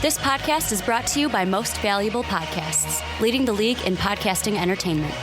This podcast is brought to you by Most Valuable Podcasts, leading the league in podcasting entertainment.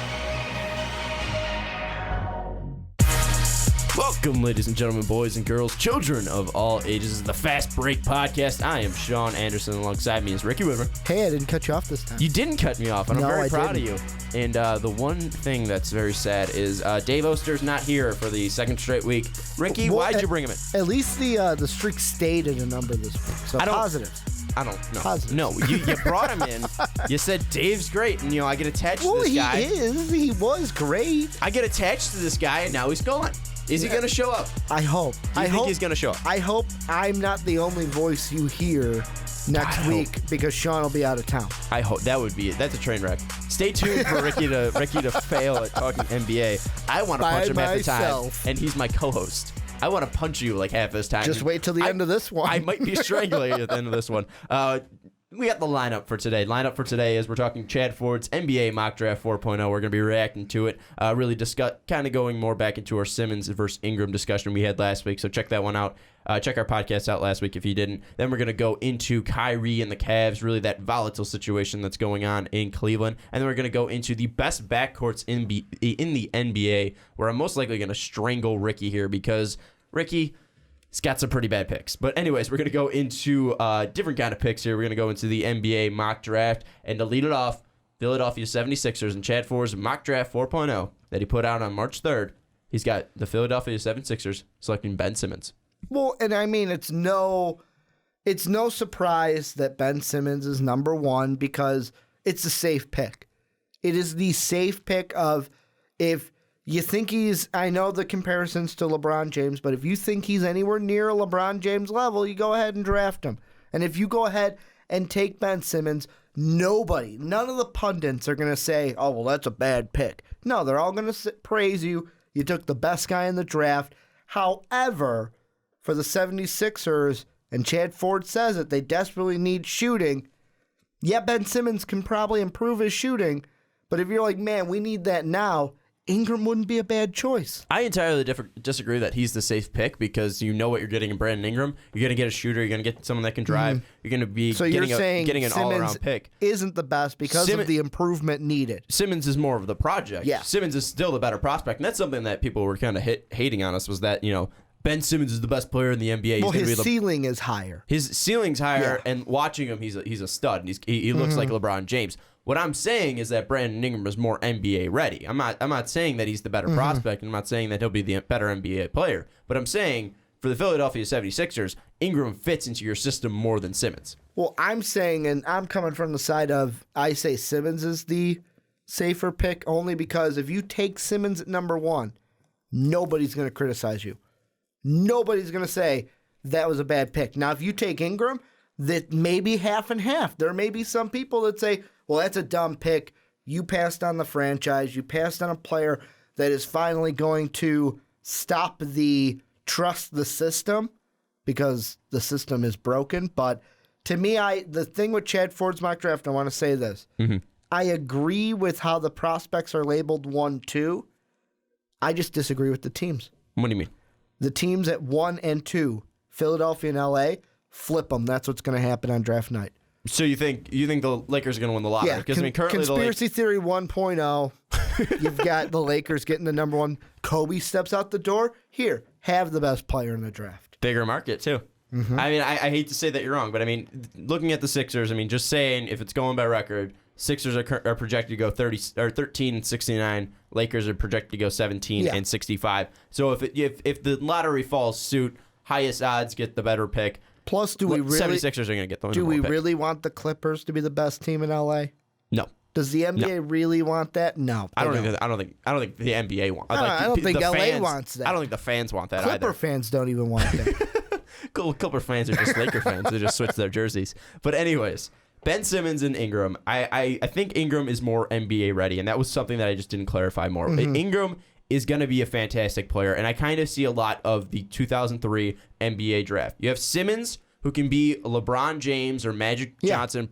Welcome, ladies and gentlemen, boys and girls, children of all ages. This is the Fast Break Podcast. I am Sean Anderson. Alongside me is Ricky Widmer. Hey, I didn't cut you off this time. You didn't cut me off, and No, I'm very I proud didn't. of you. And the one thing that's very sad is Dave Oster's not here for the second straight week. Ricky, Well, why'd you bring him in? At least the streak stayed at a number this week, so positive. I don't know. Positive. No, you brought him in. You said Dave's great, and I get attached to this guy. He was great. I get attached to this guy, and now he's gone. Is he going to show up? I hope. Do you think he's going to show up? I hope I'm not the only voice you hear next week because Sean will be out of town. I hope that would be it. That's a train wreck. Stay tuned for Ricky to fail at talking NBA. I want to punch him half the time, and he's my co-host. I want to punch you like half this time. Just wait till the end of this one. I might be strangling you at the end of this one. We got the lineup for today. Lineup for today is we're talking Chad Ford's NBA Mock Draft 4.0. We're going to be reacting to it. Really discuss, kind of going more back into our Simmons versus Ingram discussion we had last week. So check that one out. Check our podcast out last week if you didn't. Then we're going to go into Kyrie and the Cavs, really that volatile situation that's going on in Cleveland. And then we're going to go into the best backcourts in the NBA, where I'm most likely going to strangle Ricky here because Ricky... he's got some pretty bad picks. But anyways, we're going to go into different kind of picks here. We're going to go into the NBA mock draft. And to lead it off, Philadelphia 76ers and Chad Ford's mock draft 4.0 that he put out on March 3rd. He's got the Philadelphia 76ers selecting Ben Simmons. Well, and I mean, it's no surprise that Ben Simmons is number one because it's a safe pick. It is the safe pick of if you think I know the comparisons to LeBron James, but if you think he's anywhere near a LeBron James level, you go ahead and draft him. And if you go ahead and take Ben Simmons, none of the pundits are going to say, oh, well, that's a bad pick. No, they're all going to praise you. You took the best guy in the draft. However, for the 76ers, and Chad Ford says it, they desperately need shooting. Yeah, Ben Simmons can probably improve his shooting, but if you're like, man, we need that now, Ingram wouldn't be a bad choice. I entirely disagree that he's the safe pick because you know what you're getting in Brandon Ingram. You're going to get a shooter. You're going to get someone that can drive. You're going to be getting an all-around pick. Isn't the best because of the improvement needed. Simmons is more of the project. Yeah. Simmons is still the better prospect, and that's something that people were kind of hating on us was that, Ben Simmons is the best player in the NBA. Well, his ceiling is higher. His ceiling's higher, and watching him, he's a stud. And he looks like LeBron James. What I'm saying is that Brandon Ingram is more NBA ready. I'm not saying that he's the better prospect, and I'm not saying that he'll be the better NBA player. But I'm saying for the Philadelphia 76ers, Ingram fits into your system more than Simmons. Well, I'm saying, and I'm coming from the side of, I say Simmons is the safer pick only because if you take Simmons at number one, nobody's going to criticize you. Nobody's going to say that was a bad pick. Now, if you take Ingram, that may be half and half. There may be some people that say, well, that's a dumb pick. You passed on the franchise. You passed on a player that is finally going to stop the trust the system because the system is broken. But to me, the thing with Chad Ford's mock draft, I want to say this. I agree with how the prospects are labeled 1-2. I just disagree with the teams. What do you mean? The teams at 1 and 2, Philadelphia and LA, flip them. That's what's going to happen on draft night. So you think the Lakers are going to win the lottery? Yeah, Because currently conspiracy theory 1.0. You've got the Lakers getting the number one. Kobe steps out the door. Here, have the best player in the draft. Bigger market too. I mean, I hate to say that you're wrong, but I mean, looking at the Sixers, I mean, just saying if it's going by record, Sixers are projected to go 13-69. Lakers are projected to go 17-65. So if the lottery falls suit, highest odds get the better pick. Plus, do we really 76ers are going to get the Do we pick. really want the Clippers to be the best team in LA? No. Does the NBA really want that? No. I don't think the NBA wants. I don't think LA fans, wants that. I don't think the fans want that Clipper either. fans don't even want that. Clipper fans are just Laker fans. They just switch their jerseys. But anyways, Ben Simmons and Ingram. I think Ingram is more NBA ready, and that was something that I just didn't clarify more. Ingram is going to be a fantastic player, and I kind of see a lot of the 2003 NBA draft. You have Simmons, who can be a LeBron James or Magic Johnson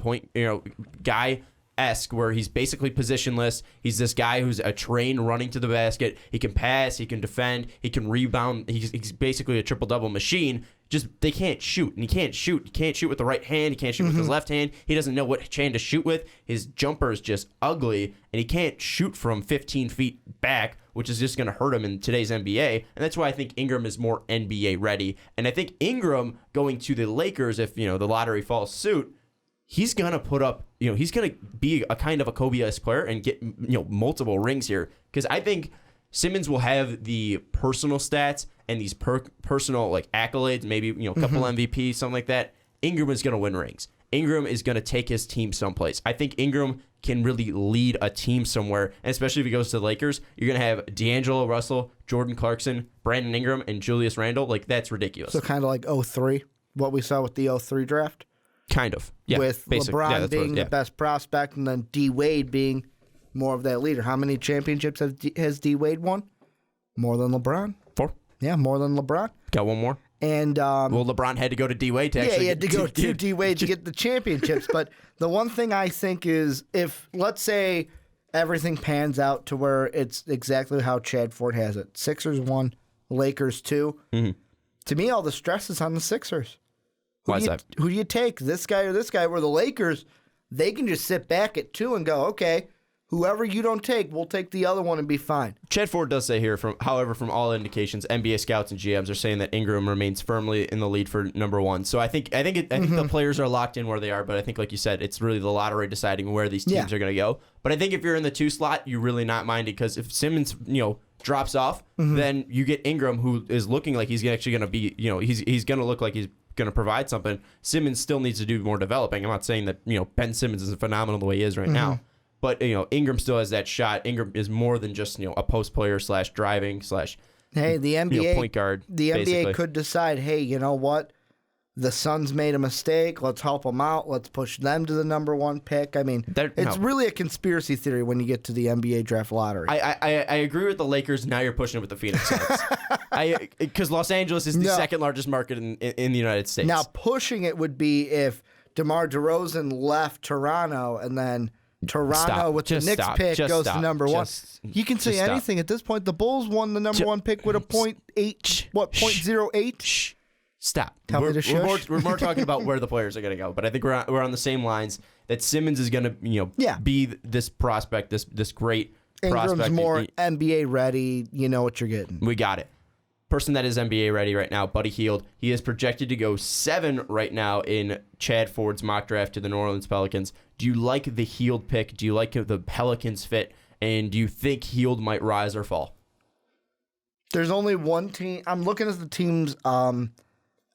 guy esque, where he's basically positionless. He's this guy who's a train running to the basket. He can pass, he can defend, he can rebound. He's basically a triple-double machine. Just they can't shoot, and he can't shoot. He can't shoot with the right hand. He can't shoot with his left hand. He doesn't know what hand to shoot with. His jumper is just ugly, and he can't shoot from 15 feet back, which is just going to hurt him in today's NBA. And that's why I think Ingram is more NBA ready. And I think Ingram going to the Lakers, if the lottery falls suit, he's going to put up, he's going to be a kind of a Kobe-esque player and get multiple rings here, because I think Simmons will have the personal stats and these personal accolades, maybe a couple MVPs, something like that. Ingram is going to win rings. Ingram is going to take his team someplace. I think Ingram can really lead a team somewhere, and especially if he goes to the Lakers, you're going to have D'Angelo Russell, Jordan Clarkson, Brandon Ingram, and Julius Randle. That's ridiculous. So kind of like 03, what we saw with the 03 draft? Kind of, yeah. With LeBron being the best prospect and then D. Wade being more of that leader. How many championships has D. Wade won? More than LeBron? 4. Yeah, more than LeBron. Got one more. And LeBron had to go to D. Wade to actually. Yeah, he had to go to D. Wade to get the championships. But the one thing I think is, if let's say everything pans out to where it's exactly how Chad Ford has it, Sixers 1, Lakers 2. Mm-hmm. To me, all the stress is on the Sixers. Why is that? Who do you take, this guy or this guy? Where the Lakers, they can just sit back at 2 and go, okay, whoever you don't take, we'll take the other one and be fine. Chad Ford does say here, however, from all indications, NBA scouts and GMs are saying that Ingram remains firmly in the lead for number 1. So I think the players are locked in where they are, but I think, like you said, it's really the lottery deciding where these teams are going to go. But I think if you're in the 2 slot, you're really not minded, because if Simmons, drops off, then you get Ingram, who is looking like he's actually going to be, he's going to look like he's going to provide something. Simmons still needs to do more developing. I'm not saying that Ben Simmons is phenomenal the way he is right now, but Ingram still has that shot. Ingram is more than just a post player / driving / hey, the NBA point guard. The basically. NBA could decide, hey, you know what? The Suns made a mistake. Let's help them out. Let's push them to the number 1 pick. I mean, it's really a conspiracy theory when you get to the NBA draft lottery. I agree with the Lakers. Now you're pushing it with the Phoenix Suns. Because Los Angeles is the second largest market in the United States. Now, pushing it would be if DeMar DeRozan left Toronto and then Toronto with the Knicks pick goes to number 1. You can say anything at this point. The Bulls won the number 1 pick with a 0.08. Shh. Stop. Tell me to shush. We're more talking about where the players are going to go, but I think we're on the same lines that Simmons is going to be this prospect, this great Ingram's prospect. more NBA ready. You know what you're getting. We got it. Person that is NBA ready right now, Buddy Hield. He is projected to go 7 right now in Chad Ford's mock draft to the New Orleans Pelicans. Do you like the Hield pick? Do you like the Pelicans fit? And do you think Hield might rise or fall? There's only one team. I'm looking at the teams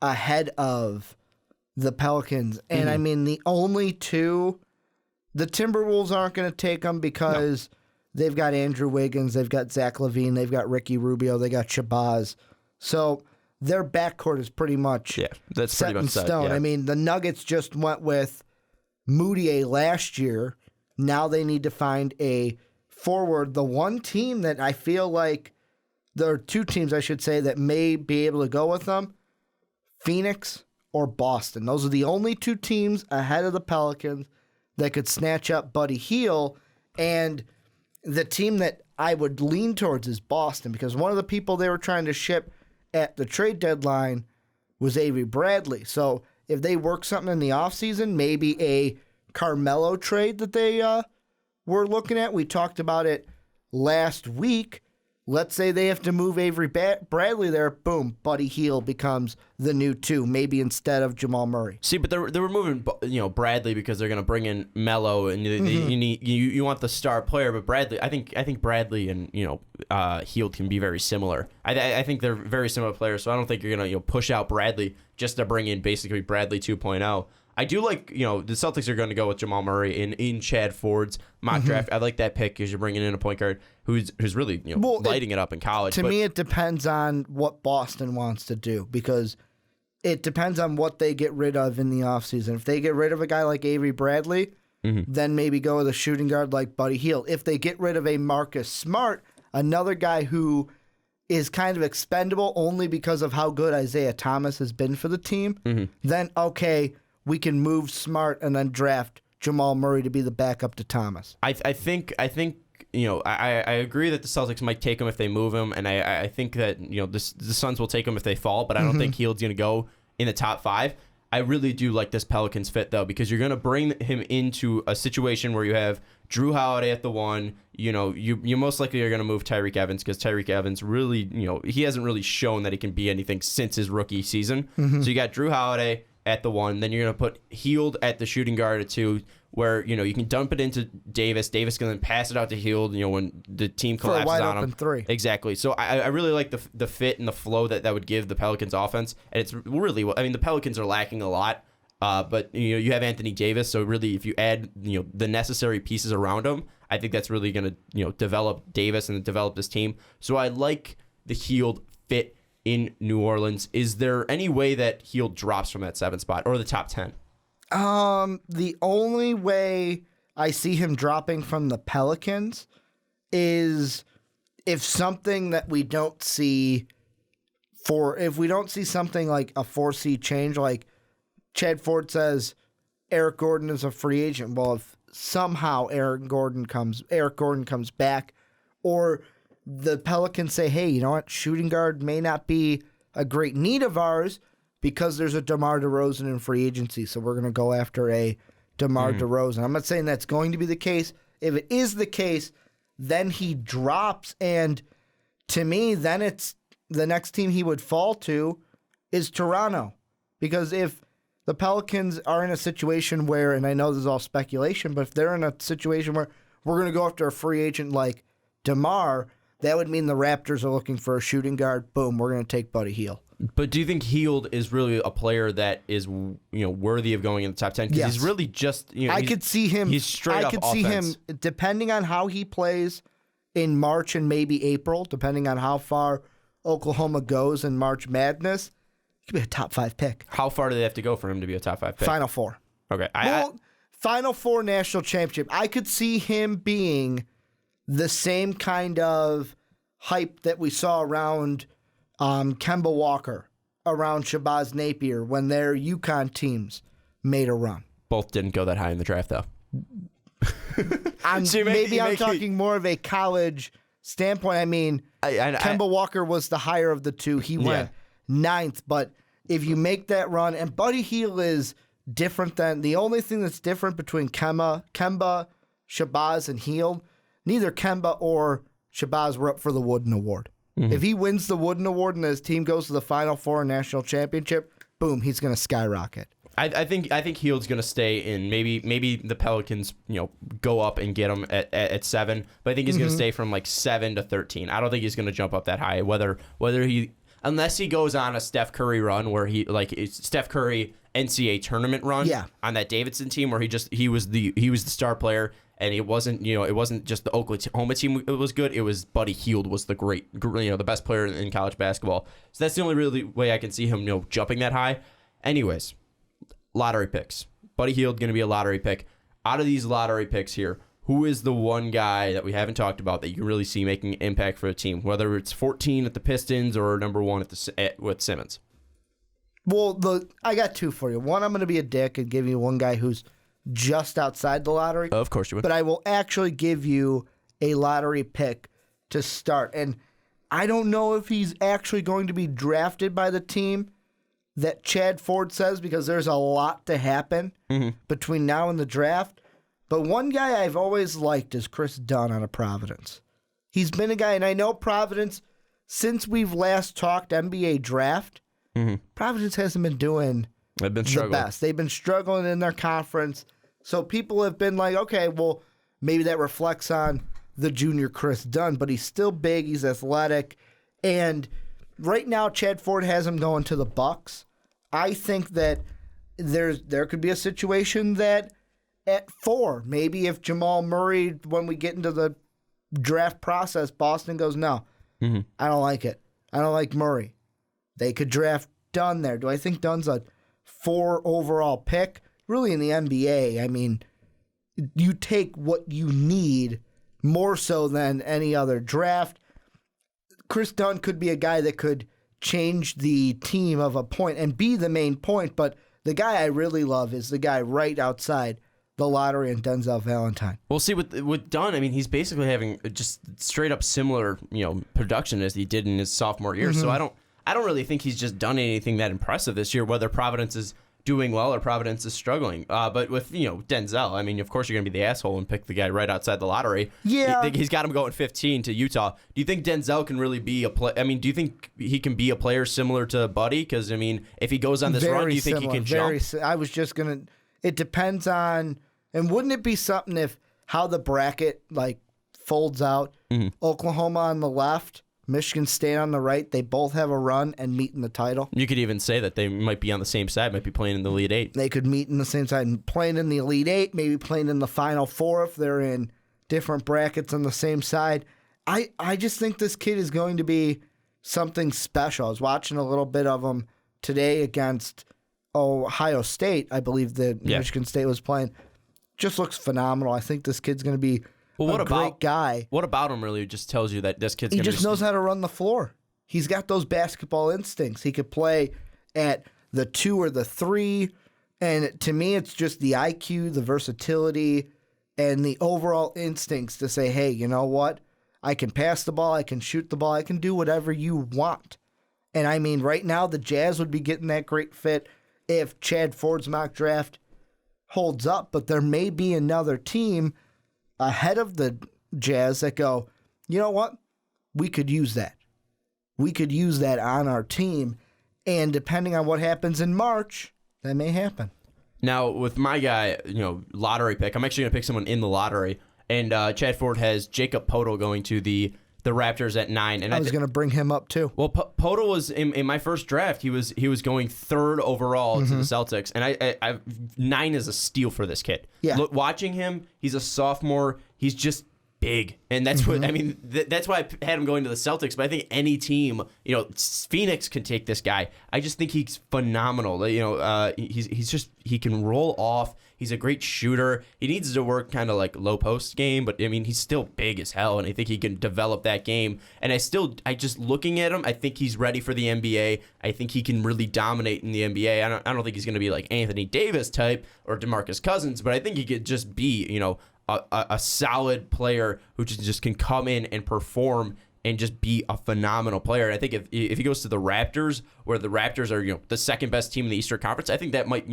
ahead of the Pelicans. And I mean, the only 2, the Timberwolves aren't going to take them because they've got Andrew Wiggins, they've got Zach LaVine, they've got Ricky Rubio, they got Shabazz. So their backcourt is pretty much that's set pretty much in stone. Set, yeah. I mean, the Nuggets just went with Moutier last year. Now they need to find a forward. The one team that I feel like, there are 2 teams, I should say, that may be able to go with them, Phoenix or Boston. Those are the only 2 teams ahead of the Pelicans that could snatch up Buddy Hield. And the team that I would lean towards is Boston, because one of the people they were trying to ship at the trade deadline was Avery Bradley. So if they work something in the offseason, maybe a Carmelo trade that they were looking at. We talked about it last week. Let's say they have to move Avery Bradley there. Boom, Buddy Hield becomes the new 2, maybe instead of Jamal Murray. See, but they were moving, Bradley because they're going to bring in Melo, and you want the star player. But Bradley, I think Bradley and Hield can be very similar. I think they're very similar players, so I don't think you're going to push out Bradley just to bring in basically Bradley 2.0. I do like, the Celtics are going to go with Jamal Murray in Chad Ford's mock draft. I like that pick because you're bringing in a point guard who's really lighting it up in college. To me, it depends on what Boston wants to do, because it depends on what they get rid of in the offseason. If they get rid of a guy like Avery Bradley, then maybe go with a shooting guard like Buddy Hield. If they get rid of a Marcus Smart, another guy who is kind of expendable only because of how good Isaiah Thomas has been for the team, then okay, we can move Smart and then draft Jamal Murray to be the backup to Thomas. I think I agree that the Celtics might take him if they move him, and I think that the Suns will take him if they fall, but I don't think Hield's going to go in the top 5. I really do like this Pelicans fit, though, because you're going to bring him into a situation where you have Drew Holiday at the 1. You most likely are going to move Tyreke Evans because Tyreke Evans really, he hasn't really shown that he can be anything since his rookie season. So you got Drew Holiday at the 1. Then you're going to put Hield at the shooting guard at 2, where you can dump it into Davis. Davis can then pass it out to Hield. When the team collapses for a wide on open him. 3. Exactly. So I really like the fit and the flow that would give the Pelicans offense, and it's really the Pelicans are lacking a lot. But you have Anthony Davis, so really if you add the necessary pieces around him, I think that's really going to develop Davis and develop this team. So I like the Hield fit in New Orleans. Is there any way that Hield drops from that 7 spot or the top 10? The only way I see him dropping from the Pelicans is if something that we don't see if we don't see something like a 4C change, like Chad Ford says Eric Gordon is a free agent. Well, if somehow Eric Gordon comes back, or the Pelicans say, hey, you know what, shooting guard may not be a great need of ours because there's a DeMar DeRozan in free agency, so we're going to go after a DeMar DeRozan. I'm not saying that's going to be the case. If it is the case, then he drops, and to me, then it's the next team he would fall to is Toronto. Because if the Pelicans are in a situation where, and I know this is all speculation, but if they're in a situation where we're going to go after a free agent like DeMar, that would mean the Raptors are looking for a shooting guard. Boom, we're going to take Buddy Hield. But do you think Hield is really a player that is worthy of going in the top 10? Because he's really just I could see him. He's straight up offense. I could see him depending on how he plays in March and maybe April, depending on how far Oklahoma goes in March Madness. He could be a top 5 pick. How far do they have to go for him to be a top 5 pick? Final 4. Okay. Final 4 national championship. I could see him being the same kind of hype that we saw around Kemba Walker, around Shabazz Napier when their UConn teams made a run. Both didn't go that high in the draft, though. I'm talking more of a college standpoint. I mean, Kemba Walker was the higher of the two. He went 9th, but if you make that run, and Buddy Hield is different than the only thing that's different between Kemba, Shabazz, and Hield, neither Kemba or Shabazz were up for the Wooden Award. Mm-hmm. If he wins the Wooden Award and his team goes to the Final Four national championship, boom, he's going to skyrocket. I think Hield's going to stay in. Maybe the Pelicans go up and get him at 7, but I think he's going to stay from like 7 to 13. I don't think he's going to jump up that high. Unless he goes on a Steph Curry run where it's Steph Curry NCAA tournament run on that Davidson team where he was the star player. And it wasn't just the Oklahoma team it was good. It was Buddy Hield was the the best player in college basketball. So that's the only really way I can see him jumping that high. Anyways, lottery picks. Buddy Hield going to be a lottery pick. Out of these lottery picks here, who is the one guy that we haven't talked about that you really see making an impact for a team? Whether it's 14 at the Pistons or number 1 with Simmons. Well, I got 2 for you. One, I'm going to be a dick and give you one guy who's just outside the lottery. Of course you would. But I will actually give you a lottery pick to start. And I don't know if he's actually going to be drafted by the team that Chad Ford says, because there's a lot to happen between now and the draft. But one guy I've always liked is Chris Dunn out of Providence. He's been a guy, and I know Providence, since we've last talked NBA draft, Providence hasn't been doing the best. They've been struggling in their conference. So people have been like, okay, well, maybe that reflects on the junior Chris Dunn, but he's still big, he's athletic, and right now Chad Ford has him going to the Bucks. I think that there could be a situation that at 4, maybe if Jamal Murray, when we get into the draft process, Boston goes, no, I don't like it. I don't like Murray. They could draft Dunn there. Do I think Dunn's a 4 overall pick? Really, in the NBA, I mean, you take what you need more so than any other draft. Chris Dunn could be a guy that could change the team of a point and be the main point, but the guy I really love is the guy right outside the lottery and Denzel Valentine. We'll see with Dunn. I mean, he's basically having just straight up similar, production as he did in his sophomore year. So I don't really think he's just done anything that impressive this year, whether Providence is doing well or Providence is struggling. But with, Denzel, I mean, of course you're going to be the asshole and pick the guy right outside the lottery. Yeah. He's got him going 15 to Utah. Do you think Denzel can really be a play? I mean, do you think he can be a player similar to Buddy? Because, I mean, if he goes on this run, do you think he can jump? I was just going to, it depends on, and wouldn't it be something if how the bracket, folds out? Oklahoma on the left, Michigan State on the right, they both have a run and meet in the title. You could even say that they might be on the same side, might be playing in the Elite Eight. They could meet in the same side and playing in the Elite Eight, maybe playing in the Final Four if they're in different brackets on the same side. I just think this kid is going to be something special. I was watching a little bit of him today against Ohio State. I believe that Michigan State was playing. Just looks phenomenal. I think this kid's going to be a great guy. What about him really just tells you that this kid's going to be... He just knows how to run the floor. He's got those basketball instincts. He could play at the 2 or the 3. And to me, it's just the IQ, the versatility, and the overall instincts to say, hey, you know what? I can pass the ball. I can shoot the ball. I can do whatever you want. And I mean, right now, the Jazz would be getting that great fit if Chad Ford's mock draft holds up. But there may be another team ahead of the Jazz that go, you know what? We could use that. We could use that on our team. And depending on what happens in March, that may happen. Now, with my guy, lottery pick, I'm actually going to pick someone in the lottery. And Chad Ford has Jacob Podol going to the Raptors at 9. And I was going to bring him up too. Well, Podol was in my first draft. He was going 3rd overall to the Celtics, and I 9 is a steal for this kid. Yeah. Watching him, he's a sophomore. He's just big, and that's what I mean. That's why I had him going to the Celtics. But I think any team, Phoenix can take this guy. I just think he's phenomenal. He can roll off. He's a great shooter. He needs to work kind of like low post game, but I mean he's still big as hell, and I think he can develop that game. And I just looking at him, I think he's ready for the NBA. I think he can really dominate in the NBA. I don't think he's going to be like Anthony Davis type or DeMarcus Cousins, but I think he could just be a solid player who just can come in and perform and just be a phenomenal player. And I think if he goes to the Raptors, where the Raptors are the second best team in the Eastern Conference, I think that might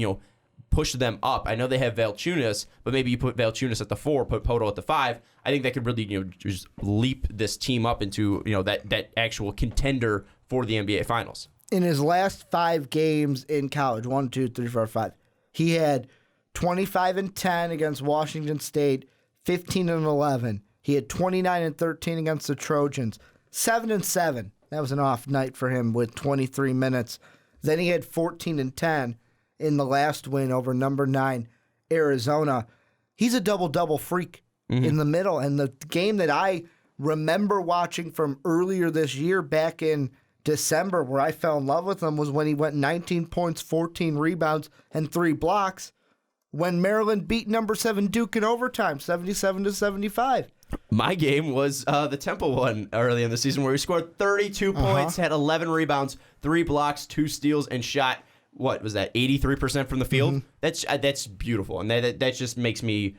push them up. I know they have Valanciunas, but maybe you put Valanciunas at the 4, put Podol at the 5. I think that could really just leap this team up into that actual contender for the NBA Finals. In his last 5 games in college, 1, 2, 3, 4, 5, he had 25 and 10 against Washington State, 15 and 11. He had 29 and 13 against the Trojans, 7 and 7. That was an off night for him with 23 minutes. Then he had 14 and 10 in the last win over number 9 Arizona. He's a double-double freak in the middle. And the game that I remember watching from earlier this year back in December where I fell in love with him was when he went 19 points, 14 rebounds, and 3 blocks when Maryland beat number 7 Duke in overtime, 77-75. My game was the Temple one early in the season where he scored 32 points, had 11 rebounds, 3 blocks, 2 steals, and shot, what was that, 83% from the field? That's beautiful, and that just makes me,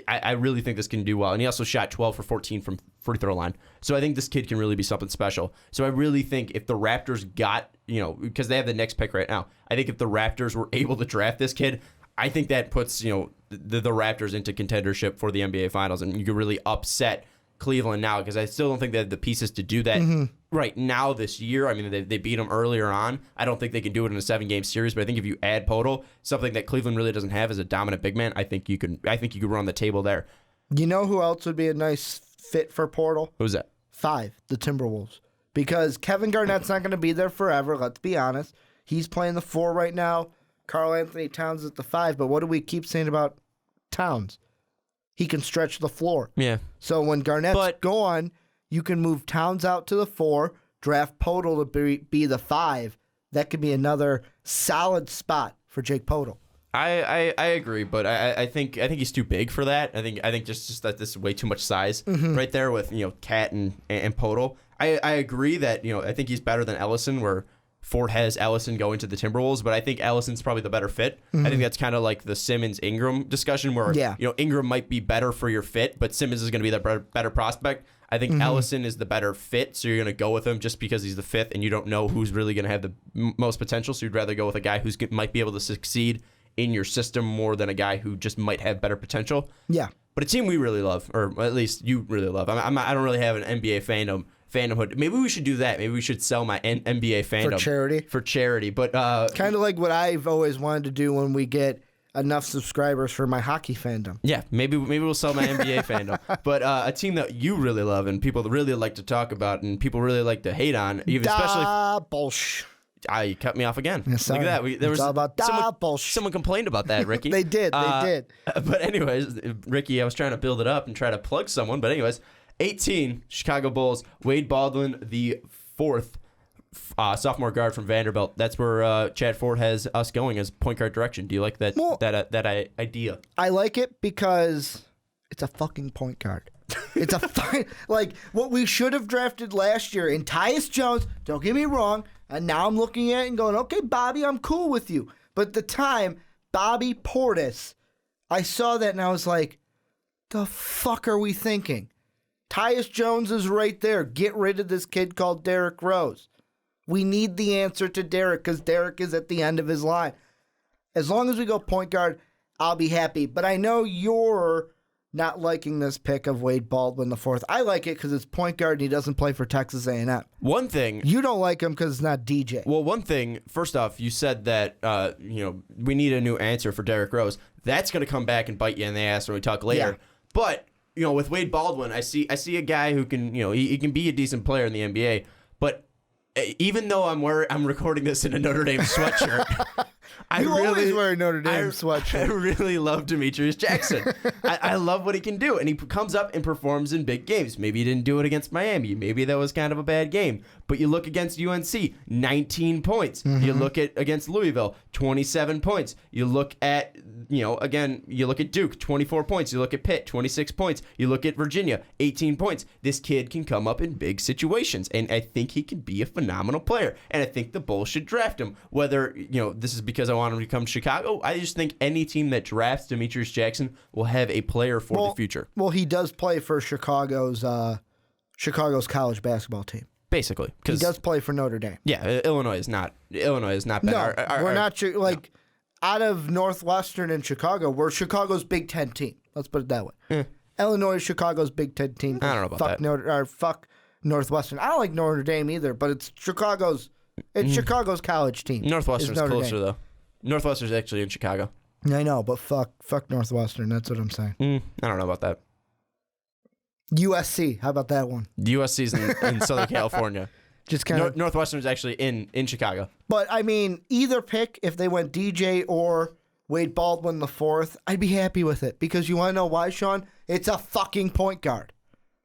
I really think this can do well. And he also shot 12 for 14 from free throw line. So I think this kid can really be something special. So I really think if the Raptors got, because they have the next pick right now, I think if the Raptors were able to draft this kid, I think that puts, the Raptors into contendership for the NBA Finals, and you could really upset Cleveland now, because I still don't think they have the pieces to do that right now this year. I mean, they beat them earlier on. I don't think they can do it in a 7-game series, but I think if you add Podol, something that Cleveland really doesn't have as a dominant big man, I think you could run the table there. You know who else would be a nice fit for Podol? Who's that? 5, the Timberwolves. Because Kevin Garnett's not going to be there forever, let's be honest. He's playing the 4 right now. Karl Anthony Towns at the 5, but what do we keep saying about Towns? He can stretch the floor. Yeah. So when Garnett's gone, you can move Towns out to the 4, draft Podol to be the 5. That could be another solid spot for Jake Podol. I agree, but I think he's too big for that. I think just that this is way too much size right there with Cat and Podol. I agree that I think he's better than Ellison, where Ford has Ellison going to the Timberwolves, but I think Ellison's probably the better fit. I think that's kind of like the Simmons-Ingram discussion where Ingram might be better for your fit, but Simmons is going to be the better prospect. I think Ellison is the better fit, so you're going to go with him just because he's the fifth and you don't know who's really going to have the most potential, so you'd rather go with a guy who might be able to succeed in your system more than a guy who just might have better potential. Yeah. But a team we really love, or at least you really love. I don't really have an NBA fandomhood. Maybe we should do that. Maybe we should sell my NBA fandom for charity. But kind of like what I've always wanted to do when we get enough subscribers for my hockey fandom. Yeah, maybe we'll sell my NBA fandom. But a team that you really love and people really like to talk about and people really like to hate on, even especially bullshit. You cut me off again. Yeah, look at that. There was all about bullshit. Someone complained about that, Ricky. They did. But anyways, Ricky, I was trying to build it up and try to plug someone. But anyways, 18 Chicago Bulls. Wade Baldwin, the fourth sophomore guard from Vanderbilt. That's where Chad Ford has us going as point guard direction. Do you like that that idea? I like it because it's a fucking point guard. It's a like what we should have drafted last year in Tyus Jones. Don't get me wrong. And now I'm looking at it and going, okay, Bobby, I'm cool with you. But at the time, Bobby Portis, I saw that and I was like, the fuck are we thinking? Tyus Jones is right there. Get rid of this kid called Derrick Rose. We need the answer to Derrick because Derrick is at the end of his line. As long as we go point guard, I'll be happy. But I know you're not liking this pick of Wade Baldwin the fourth. I like it because it's point guard and he doesn't play for Texas A&M. One thing you don't like him because it's not DJ. Well, one thing. First off, you said that we need a new answer for Derrick Rose. That's going to come back and bite you in the ass when we talk later. Yeah. But with Wade Baldwin, I see a guy who can he can be a decent player in the NBA. But even though I'm recording this in a Notre Dame sweatshirt. You always wear a Notre Dame sweatshirt. I really love Demetrius Jackson. I love what he can do, and he comes up and performs in big games. Maybe he didn't do it against Miami. Maybe that was kind of a bad game. But you look against UNC, 19 points. You look at against Louisville, 27 points. You look at you look at Duke, 24 points. You look at Pitt, 26 points. You look at Virginia, 18 points. This kid can come up in big situations, and I think he can be a phenomenal player. And I think the Bulls should draft him. Whether this is because I want him to come to Chicago. I just think any team that drafts Demetrius Jackson will have a player for the future. Well, he does play for Chicago's college basketball team. Basically, he does play for Notre Dame. Yeah, Illinois is not bad. No, we're not out of Northwestern and Chicago. We're Chicago's Big Ten team. Let's put it that way. Illinois is Chicago's Big Ten team. I don't know about that. Fuck Northwestern. I don't like Notre Dame either, but it's Chicago's college team. Northwestern's closer though. Northwestern's actually in Chicago. I know, but fuck Northwestern. That's what I'm saying. I don't know about that. USC. How about that one? USC's in Southern California. Just kind of Northwestern's actually in Chicago. But I mean, either pick, if they went DJ or Wade Baldwin the fourth, I'd be happy with it because you want to know why, Sean? It's a fucking point guard.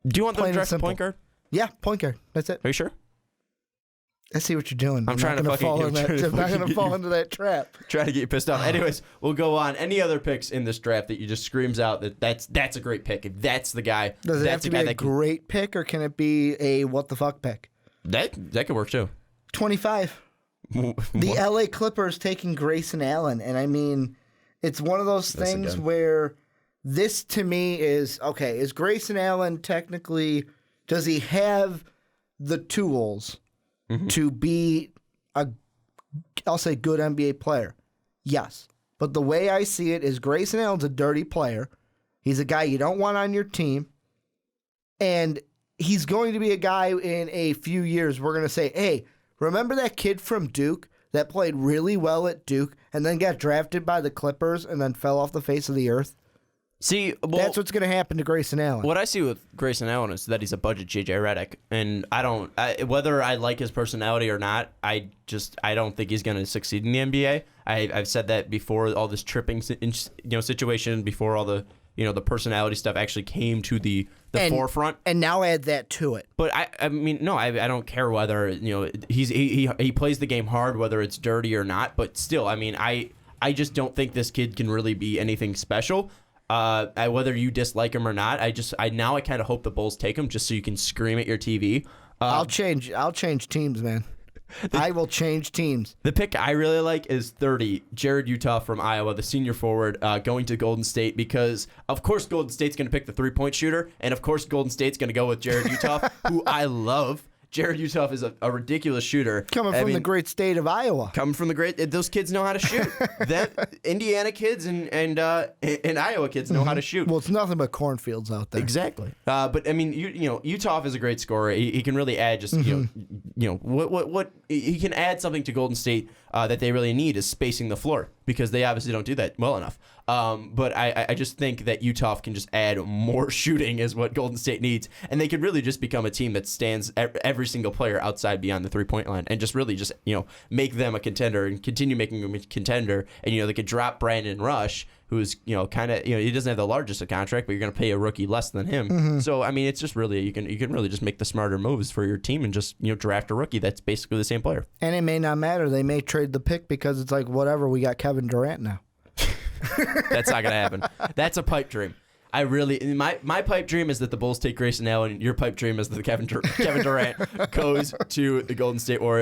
Do you want them to draft a point guard? Yeah, point guard. That's it. Are you sure? I see what you're doing. I'm not going to fall into that trap. Trying to get you pissed off. Anyways, we'll go on. Any other picks in this draft that you just screams out that's a great pick? If that's the guy, does it have to be a great pick or can it be a what the fuck pick? That could work too. 25. The LA Clippers taking Grayson Allen, and I mean, it's one of those things where this to me is okay. Is Grayson Allen technically? Does he have the tools to be I'll say good NBA player? Yes. But the way I see it is Grayson Allen's a dirty player. He's a guy you don't want on your team. And he's going to be a guy in a few years we're going to say, hey, remember that kid from Duke that played really well at Duke and then got drafted by the Clippers and then fell off the face of the earth? See, that's what's going to happen to Grayson Allen. What I see with Grayson Allen is that he's a budget J.J. Redick, and whether I like his personality or not, I don't think he's going to succeed in the NBA. I've said that before. All this tripping situation, before all the the personality stuff actually came to the forefront, and now add that to it. But I mean, no, I don't care whether he plays the game hard, whether it's dirty or not. But still, I mean, I just don't think this kid can really be anything special. Whether you dislike him or not, I kind of hope the Bulls take him just so you can scream at your TV. I'll change teams, man. I will change teams. The pick I really like is 30, Jared Utah from Iowa, the senior forward, going to Golden State because, of course, Golden State's going to pick the three-point shooter, and, of course, Golden State's going to go with Jared Utah, who I love. Jared Utah is a ridiculous shooter. Coming from the great state of Iowa. Coming from the great, those kids know how to shoot. Indiana kids and Iowa kids know how to shoot. Well, it's nothing but cornfields out there. Exactly. But I mean, Utah is a great scorer. He can really add just what he can add something to Golden State that they really need is spacing the floor because they obviously don't do that well enough. But I just think that Utah can just add more shooting is what Golden State needs, and they could really just become a team that stands every single player outside beyond the 3-point line, and just really just make them a contender and continue making them a contender. And they could drop Brandon Rush, who's kind of he doesn't have the largest contract, but you're going to pay a rookie less than him. So I mean, it's just really you can really just make the smarter moves for your team and just draft a rookie that's basically the same player. And it may not matter. They may trade the pick because it's like whatever. We got Kevin Durant now. That's not going to happen. That's a pipe dream. My pipe dream is that the Bulls take Grayson Allen. Your pipe dream is that Kevin Durant goes to the Golden State Warriors.